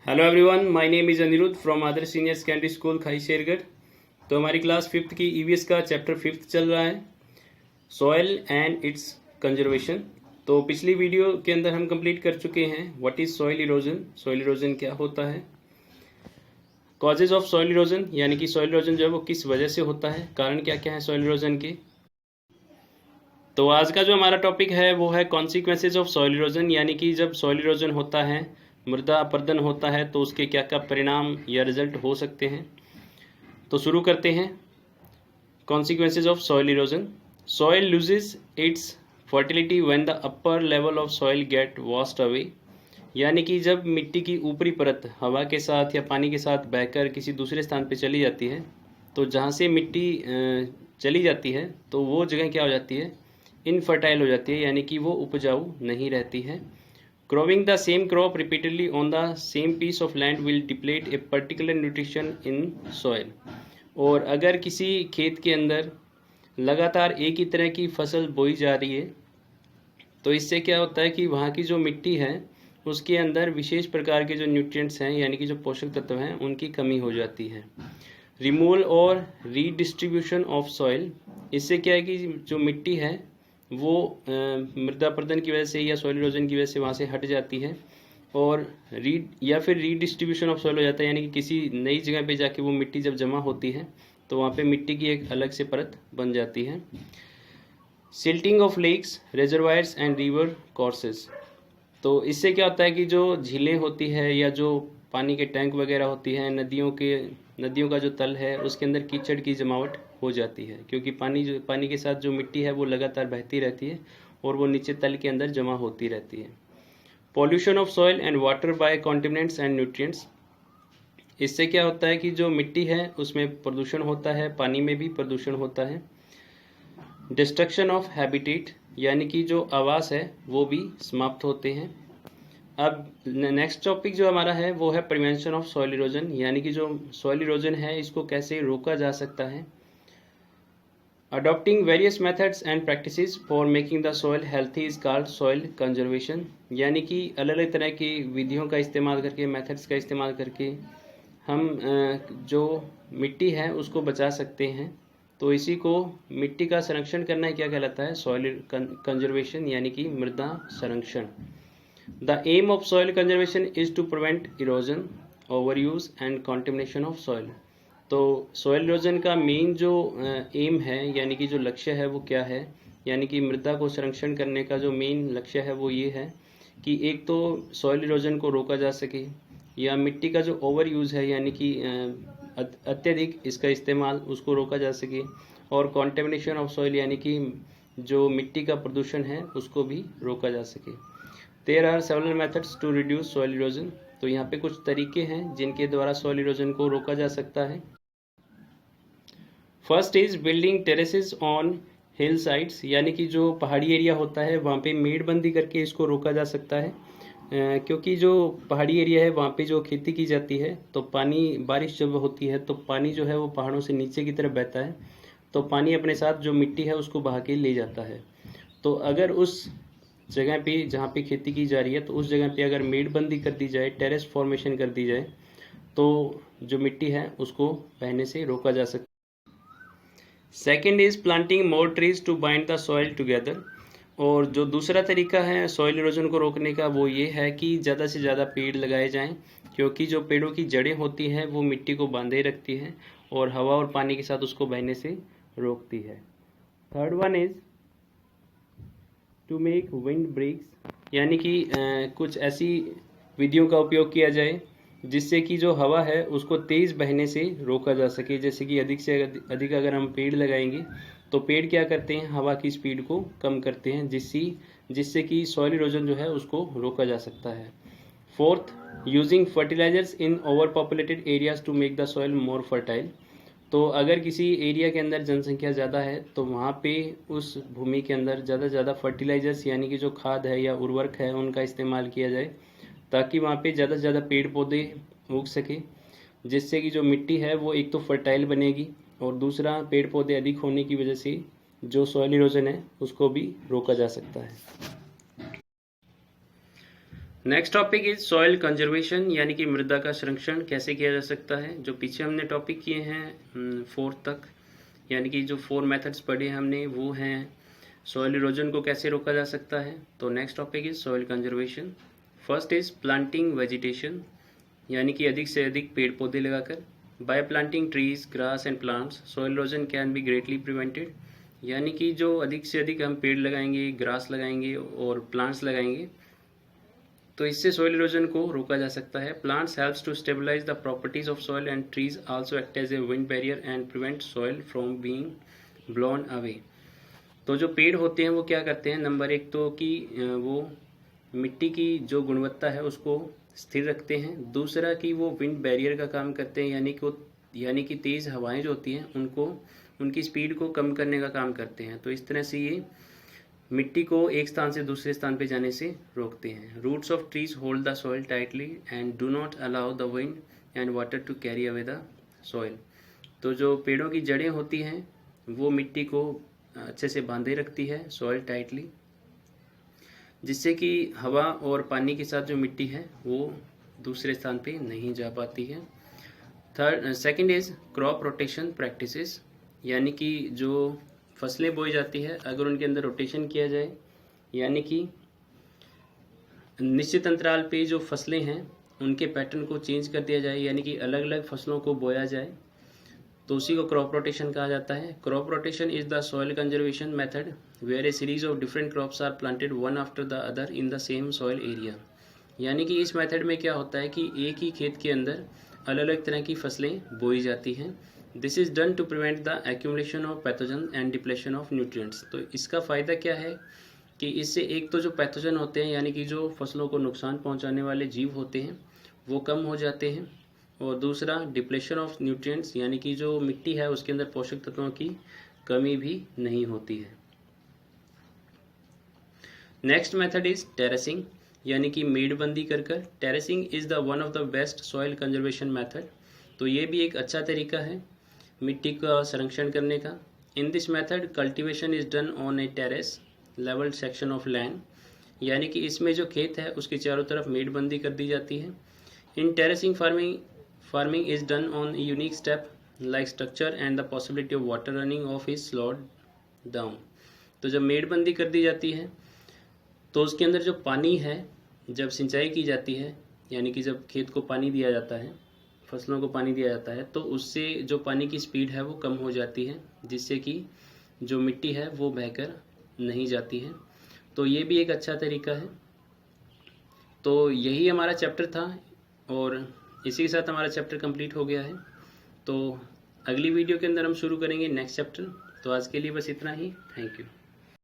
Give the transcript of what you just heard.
Hello everyone, my name is Aniruddh from Adarsh senior secondary school Khai Shergarh. तो हमारी class fifth की EVS का चैप्टर फिफ्थ चल रहा है, सॉइल एंड इट्स कंजर्वेशन। तो पिछली वीडियो के अंदर हम कंप्लीट कर चुके हैं what is soil erosion, soil erosion क्या होता है, कॉजेज ऑफ सॉइल इरोजन यानी कि सॉइल इरोजन जो है वो किस वजह से होता है, कारण क्या क्या है सॉइल इरोजन के। तो आज का जो हमारा टॉपिक है वो है कॉन्सिक्वेंसेज ऑफ सॉइल इरोजन, यानी कि जब सॉइल इरोजन होता है, मृदा अपरदन होता है, तो उसके क्या क्या परिणाम या रिजल्ट हो सकते हैं। तो शुरू करते हैं। Consequences of soil erosion. Soil loses it's fertility when the upper level of soil gate washed away, यानी कि जब मिट्टी की ऊपरी परत हवा के साथ या पानी के साथ बहकर किसी दूसरे स्थान पर चली जाती है, तो जहाँ से मिट्टी चली जाती है तो वो जगह क्या हो जाती है, इनफर्टाइल हो जाती है, यानी कि वो उपजाऊ नहीं रहती है। Growing the same crop repeatedly on the same piece of land will deplete a particular nutrition in soil। और अगर किसी खेत के अंदर लगातार एक ही तरह की फसल बोई जा रही है तो इससे क्या होता है कि वहाँ की जो मिट्टी है उसके अंदर विशेष प्रकार के जो न्यूट्रिएंट्स हैं यानी कि जो पोषक तत्व हैं उनकी कमी हो जाती है। रिमूवल और रीडिस्ट्रीब्यूशन ऑफ सॉइल, इससे क्या है कि जो मिट्टी है वो मृदा अपरदन की वजह से या सॉइल इरोजन की वजह से वहाँ से हट जाती है और फिर रीडिस्ट्रीब्यूशन ऑफ सॉइल हो जाता है, यानी कि किसी नई जगह पे जाके वो मिट्टी जब जमा होती है तो वहाँ पे मिट्टी की एक अलग से परत बन जाती है। Silting of lakes, reservoirs and river courses, तो इससे क्या होता है कि जो झीलें होती है या जो पानी के टैंक वगैरह होती हैं, नदियों का जो तल है उसके अंदर कीचड़ की जमावट हो जाती है, क्योंकि पानी के साथ जो मिट्टी है वो लगातार बहती रहती है और वो नीचे तल के अंदर जमा होती रहती है। Pollution of soil and water by contaminants and nutrients, इससे क्या होता है कि जो मिट्टी है उसमें प्रदूषण होता है, पानी में भी प्रदूषण होता है। डिस्ट्रक्शन ऑफ हैबिटेट, यानी कि जो आवास है वो भी समाप्त होते हैं। अब नेक्स्ट टॉपिक जो हमारा है वो है प्रिवेंशन ऑफ सॉइल इरोजन, यानी कि जो सॉइल इरोजन है इसको कैसे रोका जा सकता है। Adopting various methods and practices for making the soil healthy is called soil conservation, यानी कि अलग अलग तरह की विधियों का इस्तेमाल करके, मेथड्स का इस्तेमाल करके हम जो मिट्टी है उसको बचा सकते हैं। तो इसी को मिट्टी का संरक्षण करना क्या कहलाता है, सॉइल कंजर्वेशन यानी कि मृदा संरक्षण। The aim of soil conservation is to prevent erosion, overuse and contamination of soil। तो soil erosion का मेन जो एम है यानी कि जो लक्ष्य है वो क्या है, यानी कि मृदा को संरक्षण करने का जो मेन लक्ष्य है वो ये है कि एक तो soil erosion को रोका जा सके, या मिट्टी का जो ओवर यूज़ है यानी कि अत्यधिक इसका इस्तेमाल उसको रोका जा सके, और कॉन्टेमिनेशन ऑफ सॉइल यानी कि जो मिट्टी का प्रदूषण है उसको भी रोका जा सके। There are several methods to reduce soil erosion। तो यहाँ पे कुछ तरीके हैं जिनके द्वारा soil erosion को रोका जा सकता है। First is building terraces on hill sides, यानी कि जो पहाड़ी एरिया होता है वहाँ पे मेड़बंदी करके इसको रोका जा सकता है, क्योंकि जो पहाड़ी एरिया है वहाँ पे जो खेती की जाती है तो पानी, बारिश जब होती है तो पानी जो है वो पहाड़ों से नीचे की तरफ बहता है, तो पानी अपने साथ जो मिट्टी है उसको बहा के ले जाता है। तो अगर उस जगह पे जहाँ पे खेती की जा रही है तो उस जगह पे अगर मेड़बंदी कर दी जाए, टेरेस फॉर्मेशन कर दी जाए, तो जो मिट्टी है उसको बहने से रोका जा सकता है। Second is planting more trees to bind the soil together, और जो दूसरा तरीका है सॉइल इरोजन को रोकने का वो ये है कि ज़्यादा से ज़्यादा पेड़ लगाए जाएं, क्योंकि जो पेड़ों की जड़ें होती हैं वो मिट्टी को बांधे रखती हैं और हवा और पानी के साथ उसको बहने से रोकती है। Third one is to make wind breaks, यानी कि कुछ ऐसी विधियों का उपयोग किया जाए जिससे कि जो हवा है उसको तेज़ बहने से रोका जा सके। जैसे कि अधिक से अधिक अगर हम पेड़ लगाएंगे तो पेड़ क्या करते हैं, हवा की स्पीड को कम करते हैं, जिससे कि सॉइल इरोजन जो है उसको रोका जा सकता है। Fourth, using fertilisers in overpopulated areas to make the soil more fertile, तो अगर किसी एरिया के अंदर जनसंख्या ज़्यादा है तो वहाँ पे उस भूमि के अंदर ज़्यादा से ज़्यादा फर्टिलाइजर्स यानी कि जो खाद है या उर्वरक है उनका इस्तेमाल किया जाए, ताकि वहाँ पे ज़्यादा से ज़्यादा पेड़ पौधे उग सके, जिससे कि जो मिट्टी है वो एक तो फर्टाइल बनेगी और दूसरा पेड़ पौधे अधिक होने की वजह से जो सॉइल इरोजन है उसको भी रोका जा सकता है। Next topic is soil conservation, यानी कि मृदा का संरक्षण कैसे किया जा सकता है। जो पीछे हमने टॉपिक किए हैं 4 तक, यानी कि जो 4 मेथड्स पढ़े हमने वो हैं सॉइल इरोजन को कैसे रोका जा सकता है। तो next topic is soil conservation. First is planting vegetation, यानी कि अधिक से अधिक पेड़ पौधे लगाकर। Bye planting trees, grass and plants soil erosion can be greatly prevented, यानी कि जो अधिक से अधिक हम पेड़ लगाएंगे, ग्रास लगाएंगे और प्लांट्स लगाएंगे तो इससे सॉइल इरोजन को रोका जा सकता है। Plants helps to stabilise the properties of soil and trees also act as a wind barrier and prevent soil from being blown away. तो जो पेड़ होते हैं वो क्या करते हैं, नंबर 1 तो कि वो मिट्टी की जो गुणवत्ता है उसको स्थिर रखते हैं। दूसरा कि वो विंड बैरियर का काम करते हैं, यानी कि तेज़ हवाएं जो होती हैं उनको, उनकी स्पीड को कम करने का काम करते हैं। तो इस तरह से ये मिट्टी को एक स्थान से दूसरे स्थान पे जाने से रोकते हैं। Roots of trees hold the soil tightly and do not allow the wind and water to carry away the soil. तो जो पेड़ों की जड़ें होती हैं वो मिट्टी को अच्छे से बांधे रखती है सॉइल टाइटली, जिससे कि हवा और पानी के साथ जो मिट्टी है वो दूसरे स्थान पे नहीं जा पाती है। Second is crop rotation practices, यानी कि जो फसलें बोई जाती है अगर उनके अंदर रोटेशन किया जाए, यानी कि निश्चित अंतराल पे जो फसलें हैं उनके पैटर्न को चेंज कर दिया जाए, यानी कि अलग अलग फसलों को बोया जाए, तो उसी को क्रॉप रोटेशन कहा जाता है। Crop rotation is the soil conservation method where a series of different crops are planted one after the other in the same soil area, यानी कि इस मेथड में क्या होता है कि एक ही खेत के अंदर अलग अलग तरह की फसलें बोई जाती हैं। This is done to prevent the accumulation of pathogen and depletion of nutrients. तो इसका फ़ायदा क्या है कि इससे एक तो जो पैथोजन होते हैं, यानी कि जो फसलों को नुकसान पहुंचाने वाले जीव होते हैं वो कम हो जाते हैं, और दूसरा डिप्लेशन ऑफ न्यूट्रिएंट्स, यानी कि जो मिट्टी है उसके अंदर पोषक तत्वों की कमी भी नहीं होती है। नेक्स्ट मेथड इज टेरेसिंग, यानी कि मेड़बंदी कर कर। Terracing is the one of the best soil conservation method. तो ये भी एक अच्छा तरीका है मिट्टी का संरक्षण करने का। In this method cultivation is done on A terrace level section of land, यानी कि इसमें जो खेत है उसके चारों तरफ मेड़बंदी कर दी जाती है। In terracing farming is done on a unique step like structure and the possibility of water running off is slowed down. तो जब मेड़बंदी कर दी जाती है तो उसके अंदर जो पानी है, जब सिंचाई की जाती है, यानी कि जब खेत को पानी दिया जाता है, फसलों को पानी दिया जाता है, तो उससे जो पानी की स्पीड है वो कम हो जाती है, जिससे कि जो मिट्टी है वो बहकर नहीं जाती है। तो ये भी एक अच्छा तरीका है। तो यही हमारा चैप्टर था और इसी के साथ हमारा चैप्टर कंप्लीट हो गया है। तो अगली वीडियो के अंदर हम शुरू करेंगे नेक्स्ट चैप्टर। तो आज के लिए बस इतना ही। Thank you.